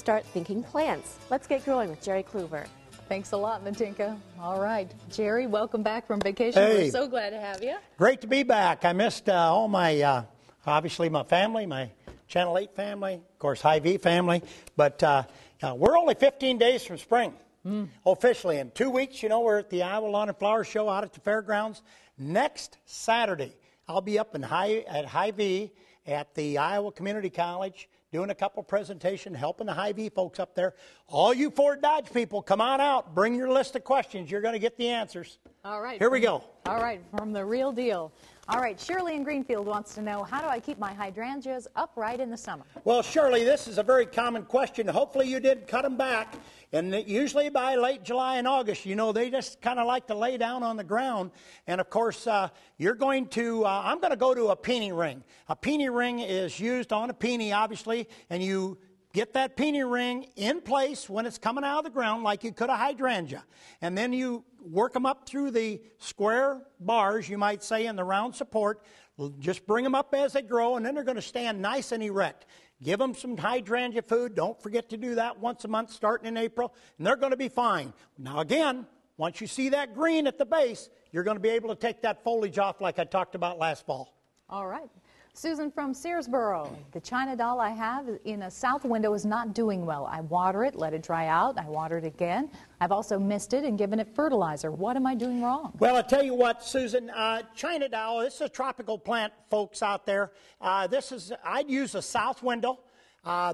start thinking plants. Let's get growing with Jerry Kluver. Thanks a lot, Matinka. All right, Jerry, welcome back from vacation. Hey. We're so glad to have you. Great to be back. I missed all my, obviously my family, my Channel 8 family, of course, Hy-Vee family. But we're only 15 days from spring, officially. In 2 weeks, you know, we're at the Iowa Lawn and Flower Show out at the fairgrounds. Next Saturday, I'll be up at Hy-Vee at the Iowa Community College doing a couple presentations, helping the Hy-Vee folks up there. All you Ford Dodge people, come on out. Bring your list of questions. You're going to get the answers. All right. Here we go. All right, from the real deal. All right, Shirley in Greenfield wants to know, how do I keep my hydrangeas upright in the summer? Well, Shirley, this is a very common question. Hopefully you did cut them back. And usually by late July and August, you know, they just kind of like to lay down on the ground. And, of course, you're going to, I'm going to go to a peony ring. A peony ring is used on a peony, obviously, and you get that peony ring in place when it's coming out of the ground like you could a hydrangea. And then you work them up through the square bars, you might say, in the round support. Just bring them up as they grow, and then they're going to stand nice and erect. Give them some hydrangea food. Don't forget to do that once a month starting in April, and they're going to be fine. Now, again, once you see that green at the base, you're going to be able to take that foliage off like I talked about last fall. All right. Susan from Searsboro, the China doll I have in a south window is not doing well. I water it, let it dry out, I water it again. I've also missed it and given it fertilizer. What am I doing wrong? Well, I'll tell you what, Susan, China doll, this is a tropical plant, folks out there. I'd use a south window.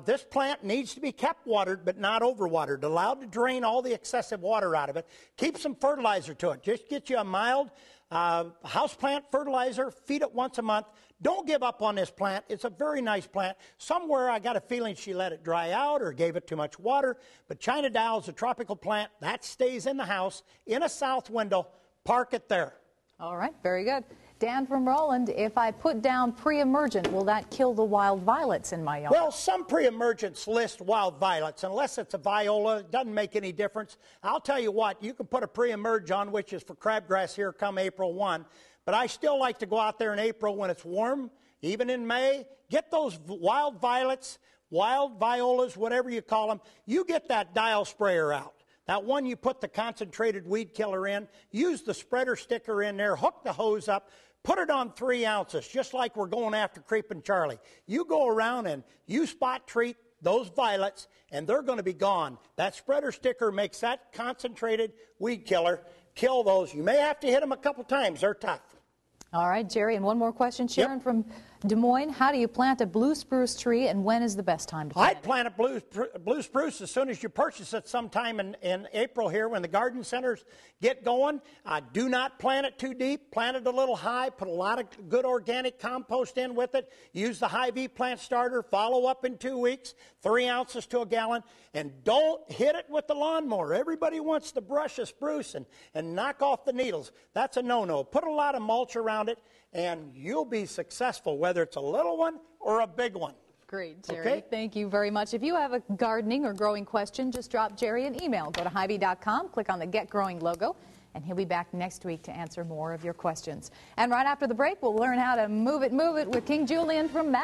This plant needs to be kept watered, but not overwatered, allowed to drain all the excessive water out of it. Keep some fertilizer to it. Just get you a mild houseplant fertilizer, feed it once a month. Don't give up on this plant. It's a very nice plant. Somewhere I got a feeling she let it dry out or gave it too much water. But China doll is a tropical plant. That stays in the house, in a south window. Park it there. All right, very good. Dan from Roland, if I put down pre-emergent, will that kill the wild violets in my yard? Well, some pre-emergents list wild violets. Unless it's a viola, it doesn't make any difference. I'll tell you what, you can put a pre-emerge on, which is for crabgrass here come April 1. But I still like to go out there in April when it's warm, even in May. Get those wild violets, wild violas, whatever you call them. You get that dial sprayer out. That one you put the concentrated weed killer in. Use the spreader sticker in there. Hook the hose up. Put it on 3 ounces, just like we're going after Creeping Charlie. You go around and you spot treat those violets, and they're going to be gone. That spreader sticker makes that concentrated weed killer kill those. You may have to hit them a couple times. They're tough. All right, Jerry, and one more question. Sharon from Des Moines, how do you plant a blue spruce tree, and when is the best time to plant it? I'd plant a blue spruce as soon as you purchase it sometime in April here when the garden centers get going. Do not plant it too deep. Plant it a little high. Put a lot of good organic compost in with it. Use the Hy-Vee plant starter. Follow up in 2 weeks, 3 ounces to a gallon. And don't hit it with the lawnmower. Everybody wants to brush a spruce and knock off the needles. That's a no-no. Put a lot of mulch around it, and you'll be successful, whether it's a little one or a big one. Great, Jerry. Okay? Thank you very much. If you have a gardening or growing question, just drop Jerry an email. Go to Hy-Vee.com, click on the Get Growing logo, and he'll be back next week to answer more of your questions. And right after the break, we'll learn how to move it with King Julian from Matt.